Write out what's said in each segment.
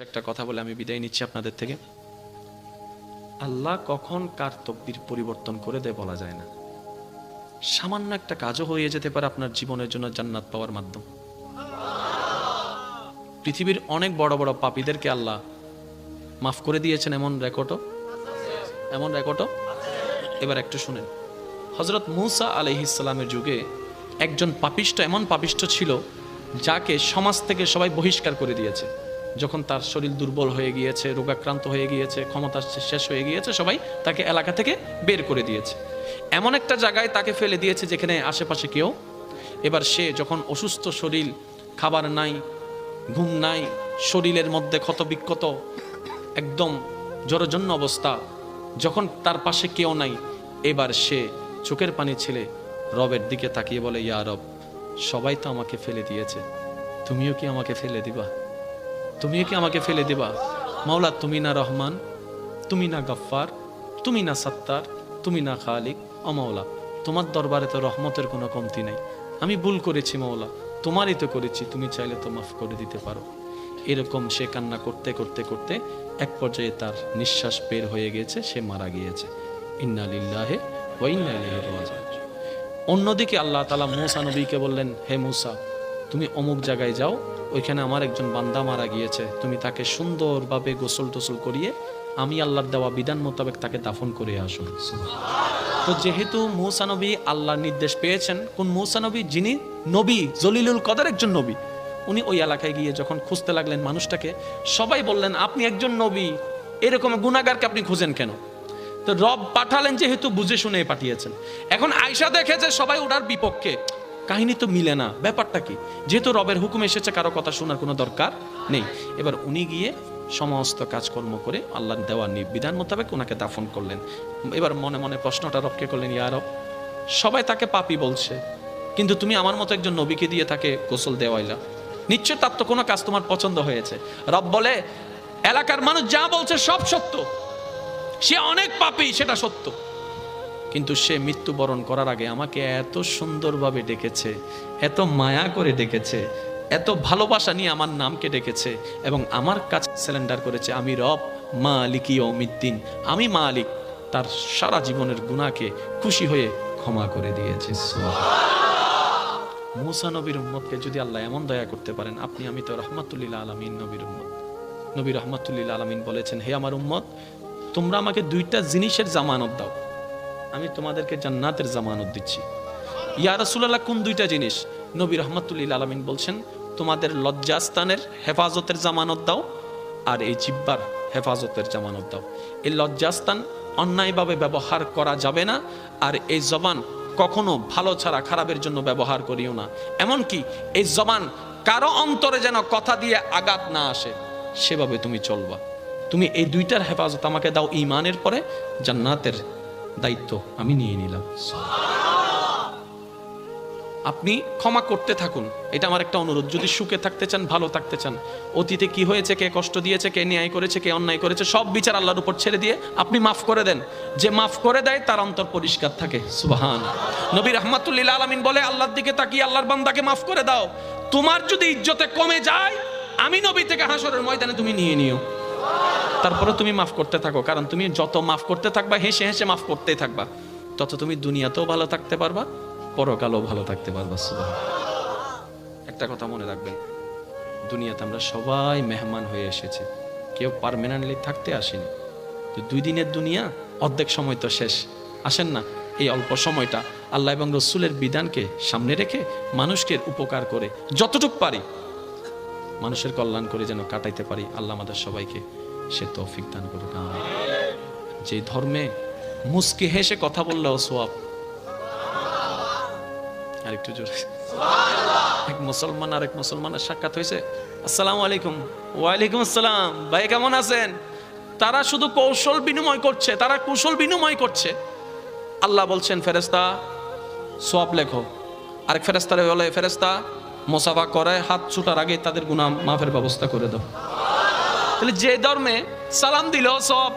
একটা কথা বলে আমি বিদায় নিচ্ছি আপনাদের থেকে। আল্লাহ কখন কার তকদির পরিবর্তন করে দেয় বলা যায় না। সামান্য একটা কাজও হয়ে যেতে পারে আপনার জীবনের জন্য জান্নাত পাওয়ার মাধ্যম। পৃথিবীর অনেক বড় বড় পাপীদেরকে আল্লাহ মাফ করে দিয়েছেন, এমন রেকর্ডও। এবার একটু শুনেন। হযরত মূসা আলাইহিস সালামের যুগে একজন পাপিষ্ঠ, এমন পাপিষ্ঠ ছিল যাকে সমাজ থেকে সবাই বহিষ্কার করে দিয়েছে। যখন তার শরীর দুর্বল হয়ে গিয়েছে, রোগাক্রান্ত হয়ে গিয়েছে, ক্ষমতা শেষ হয়ে গিয়েছে, সবাই তাকে এলাকা থেকে বের করে দিয়েছে। এমন একটা জায়গায় তাকে ফেলে দিয়েছে যেখানে আশেপাশে কেউ। এবার সে যখন অসুস্থ শরীর, খাবার নাই, ঘুম নাই, শরীরের মধ্যে ক্ষতবিক্ষত, একদম জরজন্য অবস্থা, যখন তার পাশে কেউ নাই, এবার সে চোখের পানি ছেলে রবের দিকে তাকিয়ে বলে, ইয়া রব, সবাই তো আমাকে ফেলে দিয়েছে, তুমিও কি আমাকে ফেলে দিবা? মাওলা, তুমি না রহমান, তুমি না গফফার, তুমি না সত্তার, তুমি না খালিক। ও মাওলা, তোমার দরবারে তো রহমতের কোনো কমতি নাই। আমি ভুল করেছি মাওলা, তোমারই তো করেছি, তুমি চাইলে তো মাফ করে দিতে পারো। এরকম সে কান্না করতে করতে করতে এক পর্যায়ে তার নিঃশ্বাস বের হয়ে গেছে, সে মারা গিয়েছে। ইন্না লিল্লাহি ওয়া ইন্না ইলাইহি রাজিউন। অন্যদিকে আল্লাহ তাআলা মূসা নবীকে বললেন, হে মূসা, তুমি অমুক জায়গায় যাও, ওইখানে আমার একজন বান্দা মারা গিয়েছে, তুমি তাকে সুন্দরভাবে গোসল টোসল করিয়ে আমি আল্লাহর দেওয়া বিধান মোতাবেক তাকে দাফন করে আসুন। তো যেহেতু মূসা নবী আল্লাহর নির্দেশ পেয়েছেন, কোন মূসা নবী? যিনি নবী, জলিলুল কদর একজন নবী। উনি ওই এলাকায় গিয়ে যখন খুঁজতে লাগলেন মানুষটাকে, সবাই বললেন, আপনি একজন নবী, এরকম গুনাহগারকে আপনি খুঁজেন কেন? তো রব পাঠালেন, যেহেতু বুঝে শুনে পাঠিয়েছেন। এখন আয়েশা দেখে যে সবাই ওটার বিপক্ষে, কাহিনী তো মিলে না, ব্যাপারটা কি? যেহেতু রবের হুকুম এসেছে, কারো কথা শোনার কোনো দরকার নেই। এবার উনি গিয়ে সমস্ত কাজকর্ম করে আল্লাহর দেওয়া বিধান মোতাবেক ওনাকে দাফন করলেন। এবার মনে মনে প্রশ্নটা রবকে করলেন, ইয়া রব, সবাই তাকে পাপী বলছে, কিন্তু তুমি আমার মতো একজন নবীকে দিয়ে তাকে গোসল দেওয়াইলা, নিশ্চয় তার তো কোনো কাজ তোমার পছন্দ হয়েছে। রব বলে, এলাকার মানুষ যা বলছে সব সত্য, সে অনেক পাপী, সেটা সত্য, কিন্তু সে মৃত্যুবরণ করার আগে আমাকে এত সুন্দরভাবে ডেকেছে, এত মায়া করে ডেকেছে, এত ভালোবাসা নিয়ে আমার নামকে ডেকেছে এবং আমার কাছে সারেন্ডার করেছে, আমি রব মালিক ইয়াউমিদ্দিন, আমি মালিক, তার সারা জীবনের গুনাহকে খুশি হয়ে ক্ষমা করে দিয়েছে। মূসা নবীর উম্মতকে যদি আল্লাহ এমন দয়া করতে পারেন, আপনি আমি তো রাহমাতুল লিল আলামিন নবীর উম্মত। নবী রাহমাতুল লিল আলামিন বলেছেন, হে আমার উম্মত, তোমরা আমাকে দুইটা জিনিসের জামানত দাও, আমি তোমাদেরকে জান্নাতের জামানত দিচ্ছি। ইয়া রাসূলুল্লাহ, কোন দুইটা জিনিস? নবী রাহমাতুল লিল আলামিন বলছেন, তোমাদের লজ্জাস্থানের হেফাজতের জামানত দাও, আর এই জিহ্বার হেফাজতের জামানত দাও। এই লজ্জাস্থান অন্যায়ভাবে ব্যবহার করা যাবে না, আর এই জবান কখনো ভালো ছাড়া খারাপের জন্য ব্যবহার করিও না। এমনকি এই জবান কারো অন্তরে যেন কথা দিয়ে আঘাত না আসে, সেভাবে তুমি চলবা। তুমি এই দুইটার হেফাজত আমাকে দাও, ঈমানের পরে জান্নাতের দায়িত্ব আমি নিয়ে নিলাম। আপনি ক্ষমা করতে থাকুন, এটা আমার একটা অনুরোধ। যদি সুখে থাকতে চান, ভালো থাকতে চান, অতীতে কি হয়েছে, কে কষ্ট দিয়েছে, কে ন্যায় করেছে, কে অন্যায় করেছে, সব বিচার আল্লাহর উপর ছেড়ে দিয়ে আপনি মাফ করে দেন। যে মাফ করে দেয় তার অন্তর পরিষ্কার থাকে। সুবহান। নবী রাহমাতুল লিল আলামিন বলে, আল্লাহর দিকে তাকিয়ে আল্লাহর বান্দাকে মাফ করে দাও। তোমার যদি ইজ্জতে কমে যায়, আমি নবী থেকে হাসরের ময়দানে তুমি নিয়ে নিও, তারপরে তুমি মাফ করতে থাকো। কারণ তুমি যত মাফ করতে থাকবা, হেসে হেসে মাফ করতেই থাকবা, তত তুমি দুনিয়াতেও ভালো থাকতে পারবা, পরকালও ভালো থাকতে পারবা। একটা কথা মনে রাখবেন, দুনিয়াতে আমরা সবাই মেহমান হয়ে এসেছি, কেউ পার্মানেন্টলি থাকতে আসেনি। তো 2 দিনের দুনিয়া, অর্ধেক সময় তো শেষ। আসেন না, এই অল্প সময়টা আল্লাহ এবং রসুলের বিধানকে সামনে রেখে মানুষকে উপকার করে যতটুকু পারি মানুষের কল্যাণ করে যেন কাটাইতে পারি। আল্লাহ আমাদের সবাইকে সে তৌফিক দান করুক। যে ধর্মে মুস্কি হেসে কথা বললেও সওয়াব, আরেকটু জোরে, এক মুসলমান আর এক মুসলমানের সাক্ষাৎ হয়েছে, আসসালামু আলাইকুম। ওয়ালাইকুম আসসালাম, ভাই কেমন আছেন? তারা শুধু কৌশল বিনিময় করছে, তারা কুশল বিনিময় করছে। আল্লাহ বলছেন, ফেরেশতা সওয়াব লেখো। আরেক ফেরেশতারে বলে, ফেরেশতা মুসাফা করে হাত ছুটার আগে তাদের গুনাহ মাফের ব্যবস্থা করে দাও। তাহলে যে ধর্মে সালাম দিল সওয়াব,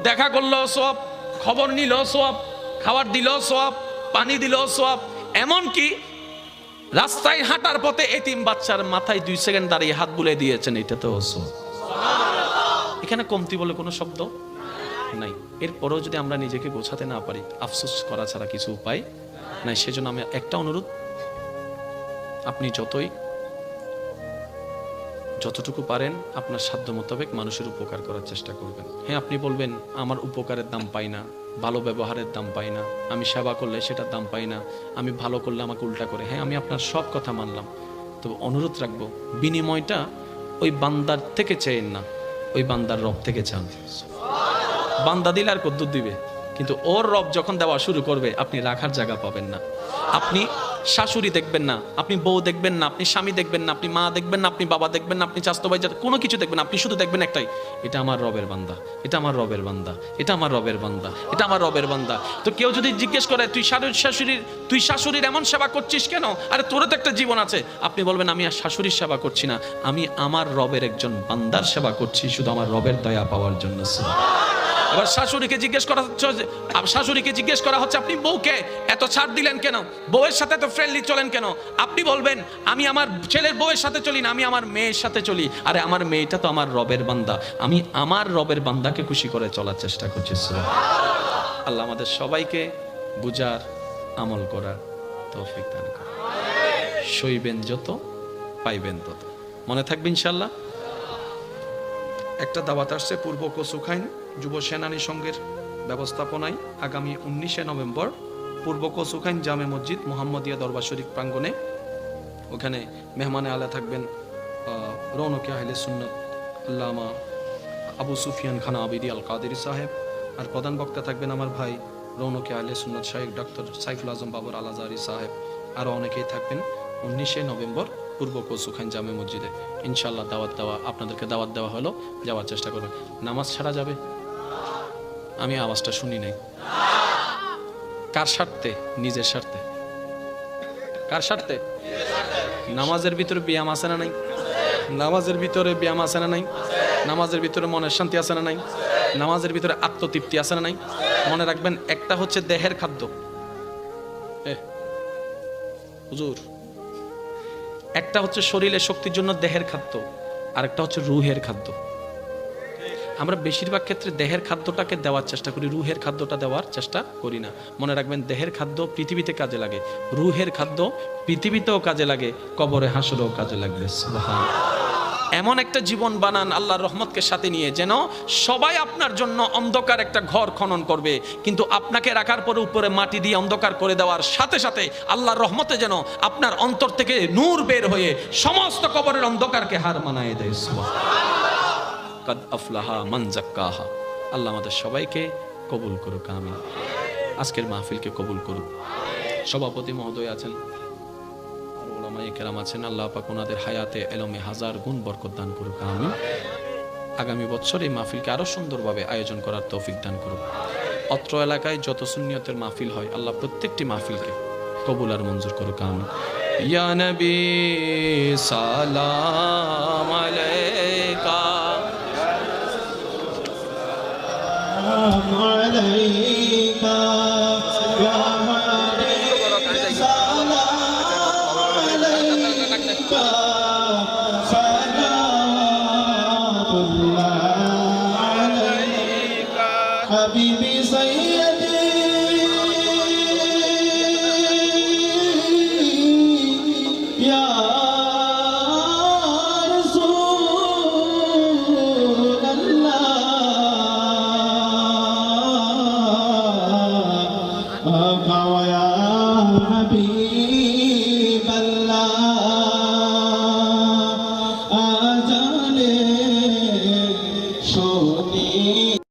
দেখা করলো সওয়াব, খবর নিল সওয়াব, খাবার দিল সওয়াব, পানি দিল সওয়াব, এমনকি রাস্তায় হাঁটার পথে এতিম বাচ্চার মাথায় 2 সেকেন্ড দাঁড়িয়ে হাত বুলিয়ে দিয়েছেন, এটা তো সওয়াব। এখানে কমতি বলে কোনো শব্দ নাই। এরপরেও যদি আমরা নিজেকে গোছাতে না পারি, আফসোস করা ছাড়া কিছু উপায় নাই। সেজন্য আমি একটা অনুরোধ, আপনি যতটুকু পারেন আপনার সাধ্য মোতাবেক মানুষের উপকার করার চেষ্টা করবেন। হ্যাঁ, আপনি বলবেন আমার উপকারের দাম পাই না, ভালো ব্যবহারের দাম পাই না, আমি সেবা করলে সেটার দাম পাই না, আমি ভালো করলে আমাকে উল্টা করে। হ্যাঁ, আমি আপনার সব কথা মানলাম, তবে অনুরোধ রাখবো বিনিময়টা ওই বান্দার থেকে চেয়েন না, ওই বান্দার রব থেকে চান। বান্দা দিলে আর কদ্দুর দিবে, কিন্তু ওর রব যখন দেওয়া শুরু করবে আপনি রাখার জায়গা পাবেন না। আপনি শাশুড়ি দেখবেন না, আপনি বউ দেখবেন না, আপনি স্বামী দেখবেন না, আপনি মা দেখবেন না, আপনি বাবা দেখবেন না, আপনি চাচতো ভাই, কোনো কিছু দেখবেন না। আপনি শুধু দেখবেন একটাই, এটা আমার রবের বান্দা, এটা আমার রবের বান্দা, এটা আমার রবের বান্দা, এটা আমার রবের বান্দা। তো কেউ যদি জিজ্ঞেস করে তুই শাশুড়ির এমন সেবা করছিস কেন, আরে তোরও তো একটা জীবন আছে, আপনি বলবেন আমি আর শাশুড়ির সেবা করছি না, আমি আমার রবের একজন বান্দার সেবা করছি, শুধু আমার রবের দয়া পাওয়ার জন্য। এবার শাশুড়িকে জিজ্ঞেস করা হচ্ছে আপনি বউকে এত ছাড় দিলেন কেন, বউয়ের সাথে এত ফ্রেন্ডলি চলেন কেন? আপনি বলবেন আমি আমার ছেলের বউয়ের সাথে চলি না, আমি আমার মেয়ের সাথে চলি। আরে আমার মেয়েটা তো আমার রবের বান্দা, আমি আমার রবের বান্দাকে খুশি করে চলার চেষ্টা করছি। আল্লাহ আমাদের সবাইকে বুঝার, আমল করার তৌফিক দান করুন। সইবেন যত, পাইবেন তত। মনে থাকবে ইনশাআল্লাহ। একটা দাওয়াত আসছে পূর্ব কচুখাইন যুব সেনানী সংঘের ব্যবস্থাপনায় আগামী 19শে নভেম্বর পূর্ব কচুখাইন জামে মসজিদ মোহাম্মদিয়া দরবার শরীফ প্রাঙ্গণে। ওখানে মেহমানে আলা থাকবেন রৌনকে আহলে সুন্নাত আল্লামা আবু সুফিয়ান খান আবিদি আল কাদেরি সাহেব, আর প্রধান বক্তা থাকবেন আমার ভাই রৌনকে আহলে সুন্নাত শাইখ ডক্টর সাইফুল আজম বাবর আল আজহারি সাহেব, আরও অনেকেই থাকবেন 19শে নভেম্বর পূর্ব কচুখাইন জামে মসজিদে। ইনশাল্লাহ আপনাদেরকে দাওয়াত দেওয়া হলো, যাওয়ার চেষ্টা করবেন। নামাজ ছাড়া যাবে? আমি আওয়াজটা শুনি নাই। কার স্বার্থে? নিজের স্বার্থে। কার স্বার্থে? নামাজের ভিতরে ব্যায়াম আছে না নাই? নামাজের ভিতরে ব্যায়াম আছে না নাই? নামাজের ভিতরে মনের শান্তি আছে না নাই? নামাজের ভিতরে আত্মতৃপ্তি আছে না নাই? মনে রাখবেন, একটা হচ্ছে দেহের খাদ্য, হুজুর, একটা হচ্ছে শরীরের শক্তির জন্য দেহের খাদ্য, আর একটা হচ্ছে রুহের খাদ্য। আমরা বেশিরভাগ ক্ষেত্রে দেহের খাদ্যটাকে দেওয়ার চেষ্টা করি, রুহের খাদ্যটা দেওয়ার চেষ্টা করি না। মনে রাখবেন, দেহের খাদ্য পৃথিবীতে কাজে লাগে, রুহের খাদ্য পৃথিবীতেও কাজে লাগে, কবরে হাসরেও কাজে লাগবে। সুবহানাল্লাহ। এমন একটা জীবন বানান আল্লাহর রহমতকে সাথে নিয়ে, যেন সবাই আপনার জন্য অন্ধকার একটা ঘর খনন করবে, কিন্তু আপনাকে রাখার পরে উপরে মাটি দিয়ে অন্ধকার করে দেওয়ার সাথে সাথে আল্লাহর রহমতে যেন আপনার অন্তর থেকে নূর বের হয়ে সমস্ত কবরের অন্ধকারকে হার মানায় দেয়। কাদ আফলাহা মান যাক্কাহা। আল্লাহ আমাদের সবাইকে কবুল করুক, আমিন। আজকের মাহফিলকে কবুল করুক। সভাপতি মহোদয় আছেন, কেরাম আছেন, আল্লাহ পাক ওনাদের হায়াতে এলমে হাজার গুণ বরকত দান করুক, আমিন। আগামী বছর এই মাহফিলকে আরো সুন্দরভাবে আয়োজন করার তৌফিক দান করুক। অত্র এলাকায় যত সুন্নিয়তের মাহফিল হয়, আল্লাহ প্রত্যেকটি মাহফিলকে কবুল আর মঞ্জুর করুক, আমিন। ইয়া নবী সালাম আলাইকা আলাইকা ইয়া حبيبي سيد